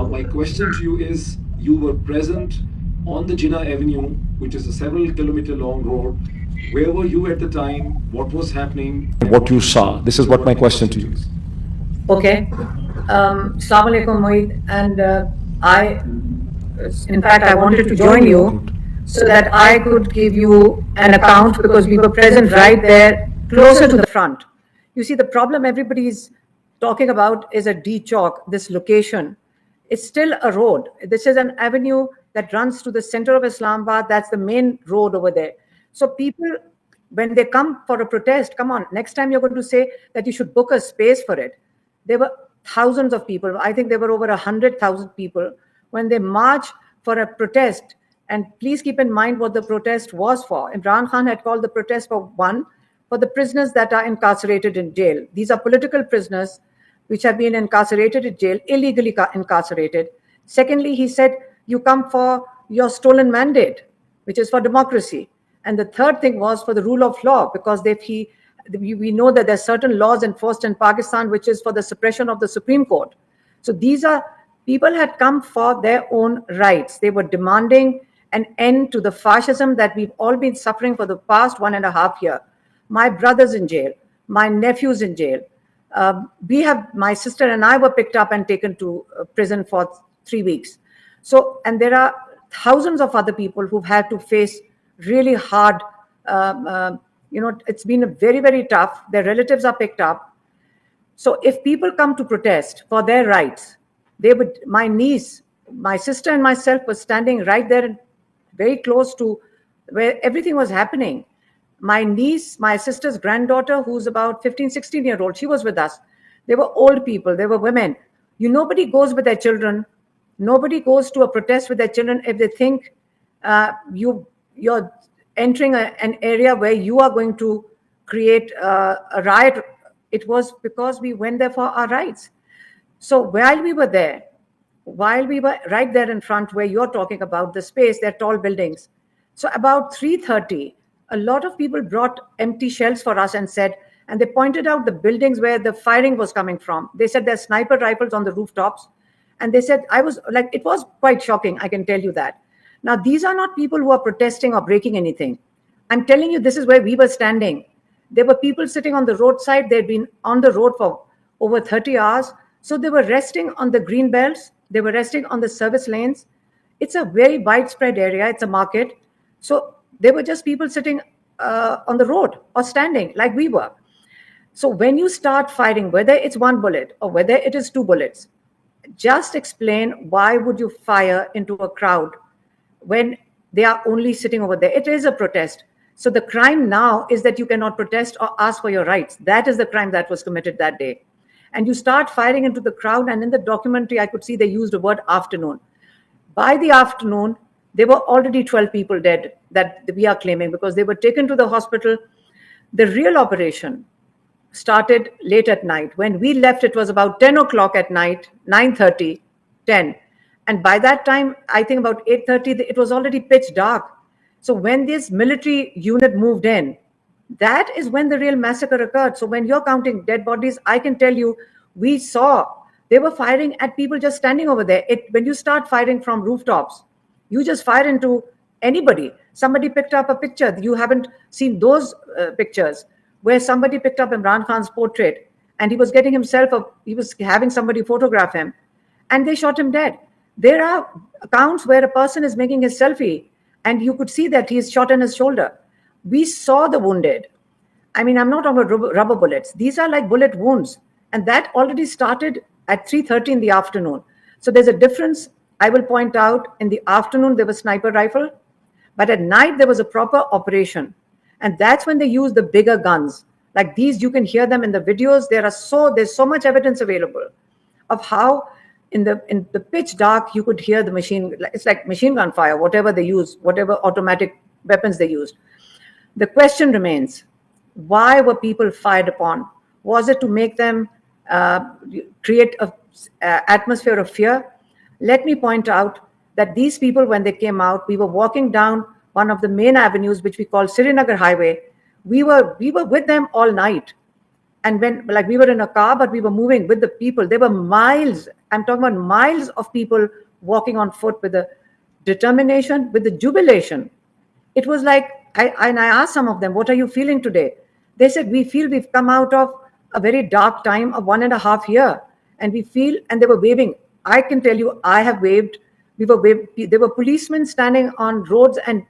My question to you is, you were present on the Jinnah Avenue, which is a several kilometer long road. Where were you at the time? What was happening? What you saw? This is what my question to you is. Okay. Assalamu alaikum, Mohit. And in fact, I wanted to join you so that I could give you an account because we were present right there, closer to the front. You see, the problem everybody is talking about is a D chalk, this location. It's still a road. This is an avenue that runs to the center of Islamabad. That's the main road over there. So people, when they come for a protest, come on, next time you're going to say that you should book a space for it. There were thousands of people. I think there were over 100,000 people when they marched for a protest. And please keep in mind what the protest was for. Imran Khan had called the protest for the prisoners that are incarcerated in jail. These are political prisoners which have been incarcerated in jail, illegally incarcerated. Secondly, he said, you come for your stolen mandate, which is for democracy. And the third thing was for the rule of law, because we know that there are certain laws enforced in Pakistan, which is for the suppression of the Supreme Court. So these are people had come for their own rights. They were demanding an end to the fascism that we've all been suffering for the past 1.5 years. My brother's in jail. My nephew's in jail. My sister and I were picked up and taken to prison for 3 weeks. So, and there are thousands of other people who've had to face really hard, it's been very, very tough. Their relatives are picked up. So if people come to protest for their rights, my niece, my sister and myself were standing right there, very close to where everything was happening. My niece, my sister's granddaughter, who's about 15, 16-year-old, she was with us. They were old people, they were women. Nobody goes with their children. Nobody goes to a protest with their children if they think you're entering an area where you are going to create a riot. It was because we went there for our rights. So while we were right there in front where you're talking about the space, they're tall buildings. So about 3:30, a lot of people brought empty shells for us and they pointed out the buildings where the firing was coming from. They said there's sniper rifles on the rooftops. And they said, it was quite shocking, I can tell you that. Now, these are not people who are protesting or breaking anything. I'm telling you, this is where we were standing. There were people sitting on the roadside. They'd been on the road for over 30 hours. So they were resting on the green belts. They were resting on the service lanes. It's a very widespread area. It's a market. So there were just people sitting on the road or standing like we were. So when you start firing, whether it's one bullet or whether it is two bullets, just explain why would you fire into a crowd when they are only sitting over there. It is a protest. So the crime now is that you cannot protest or ask for your rights. That is the crime that was committed that day. And you start firing into the crowd. And in the documentary, I could see they used the word afternoon. By the afternoon, there were already 12 people dead that we are claiming because they were taken to the hospital. The real operation started late at night. When we left, it was about 10 o'clock at night, 9:30, 10. And by that time, I think about 8:30, it was already pitch dark. So when this military unit moved in, that is when the real massacre occurred. So when you're counting dead bodies, I can tell you, we saw they were firing at people just standing over there. When you start firing from rooftops, you just fire into anybody. Somebody picked up a picture. You haven't seen those pictures where somebody picked up Imran Khan's portrait and he was having somebody photograph him and they shot him dead. There are accounts where a person is making his selfie and you could see that he's shot in his shoulder. We saw the wounded. I mean, I'm not talking about rubber bullets. These are like bullet wounds. And that already started at 3:30 in the afternoon. So there's a difference. I will point out, in the afternoon, there was sniper rifle, but at night, there was a proper operation. And that's when they use the bigger guns. Like these, you can hear them in the videos. There's so much evidence available of how in the pitch dark, you could hear the machine. It's like machine gun fire, whatever they use, whatever automatic weapons they used. The question remains, why were people fired upon? Was it to make them create an atmosphere of fear? Let me point out that these people, when they came out, we were walking down one of the main avenues, which we call Srinagar Highway. We were with them all night. And when, like, we were in a car, but we were moving with the people. There were miles, I'm talking about miles of people walking on foot with the determination, with the jubilation. It was like, and I asked some of them, what are you feeling today? They said, we feel we've come out of a very dark time of 1.5 years. And we feel, and they were waving. I can tell you, I have waved. There were policemen standing on roads and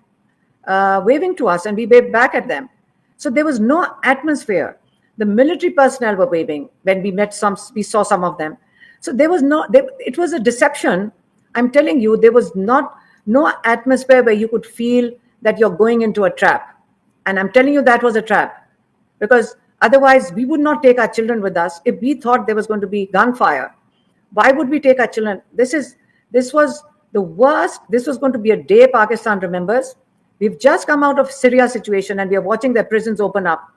waving to us, and we waved back at them. So there was no atmosphere. The military personnel were waving when we saw some of them. So there was it was a deception. I'm telling you, there was no atmosphere where you could feel that you're going into a trap. And I'm telling you, that was a trap, because otherwise we would not take our children with us. If we thought there was going to be gunfire, why would we take our children? This was the worst. This was going to be a day Pakistan remembers. We've just come out of Syria situation, and we are watching their prisons open up.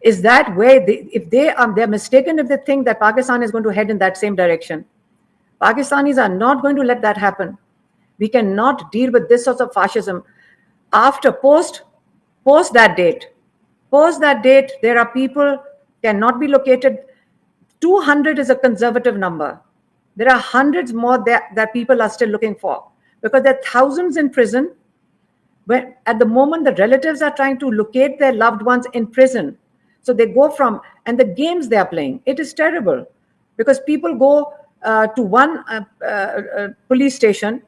Is that where they're mistaken if they think that Pakistan is going to head in that same direction? Pakistanis are not going to let that happen. We cannot deal with this sort of fascism. Post that date, there are people cannot be located. 200 is a conservative number. There are hundreds more that people are still looking for, because there are thousands in prison. When at the moment the relatives are trying to locate their loved ones in prison. So they go from, and the games they are playing, it is terrible, because people go to one police station,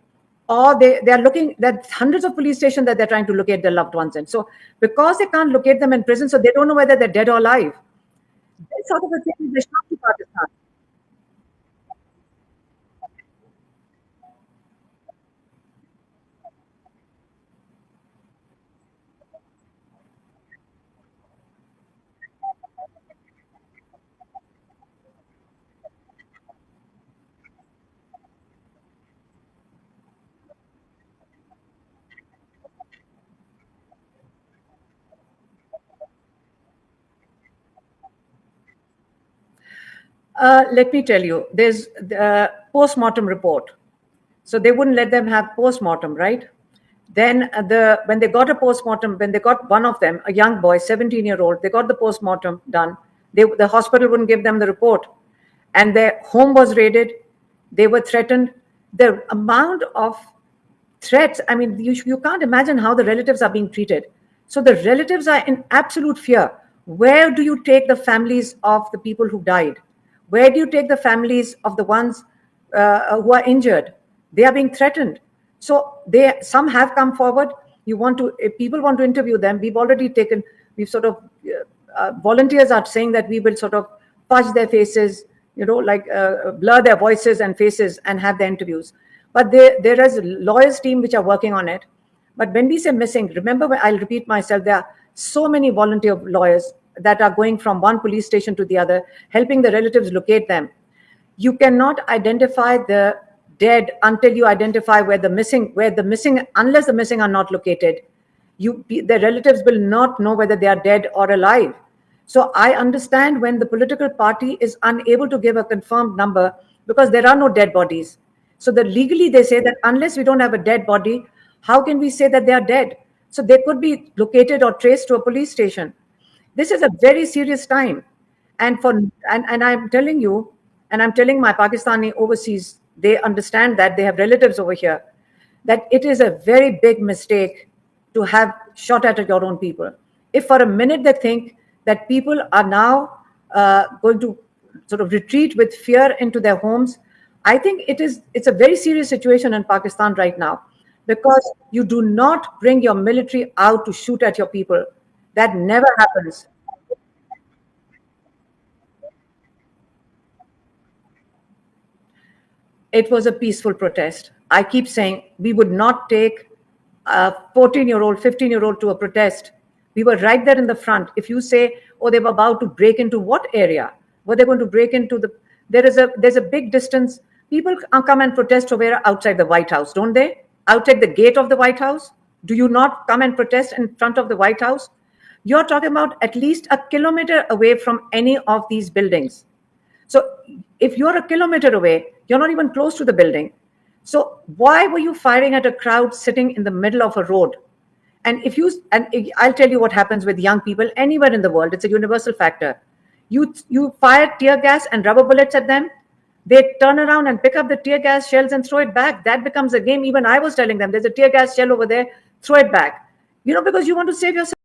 or they are looking, there are hundreds of police stations that they're trying to locate their loved ones in. So because they can't locate them in prison, so they don't know whether they're dead or alive. This sort of a thing is a shock to Pakistan. Let me tell you, there's the post-mortem report. So they wouldn't let them have post-mortem, right? Then when they got a post-mortem, when they got one of them, a young boy, 17-year-old, they got the post-mortem done. The hospital wouldn't give them the report. And their home was raided. They were threatened. The amount of threats, I mean, you can't imagine how the relatives are being treated. So the relatives are in absolute fear. Where do you take the families of the people who died? Where do you take the families of the ones who are injured? They are being threatened. So some have come forward. If people want to interview them, we've sort of, volunteers are saying that we will sort of fudge their faces, blur their voices and faces and have their interviews. But there is a lawyers team which are working on it. But when we say missing, remember, I'll repeat myself, there are so many volunteer lawyers that are going from one police station to the other, helping the relatives locate them. You cannot identify the dead until you identify unless the missing are not located. The relatives will not know whether they are dead or alive. So I understand when the political party is unable to give a confirmed number because there are no dead bodies. So legally they say that unless we don't have a dead body, how can we say that they are dead? So they could be located or traced to a police station. This is a very serious time. And I'm telling you, and I'm telling my Pakistani overseas, they understand that they have relatives over here, that it is a very big mistake to have shot at your own people. If for a minute they think that people are now going to sort of retreat with fear into their homes, I think it's a very serious situation in Pakistan right now, because you do not bring your military out to shoot at your people. That never happens. It was a peaceful protest. I keep saying we would not take a 14-year-old, 15-year-old to a protest. We were right there in the front. If you say, oh, they were about to break into what area? Were they going to break into there's a big distance. People come and protest over outside the White House, don't they? Outside the gate of the White House? Do you not come and protest in front of the White House? You're talking about at least a kilometer away from any of these buildings. So if you're a kilometer away, you're not even close to the building. So why were you firing at a crowd sitting in the middle of a road? And I'll tell you what happens with young people anywhere in the world. It's a universal factor. You fire tear gas and rubber bullets at them. They turn around and pick up the tear gas shells and throw it back. That becomes a game. Even I was telling them, there's a tear gas shell over there, throw it back. Because you want to save yourself.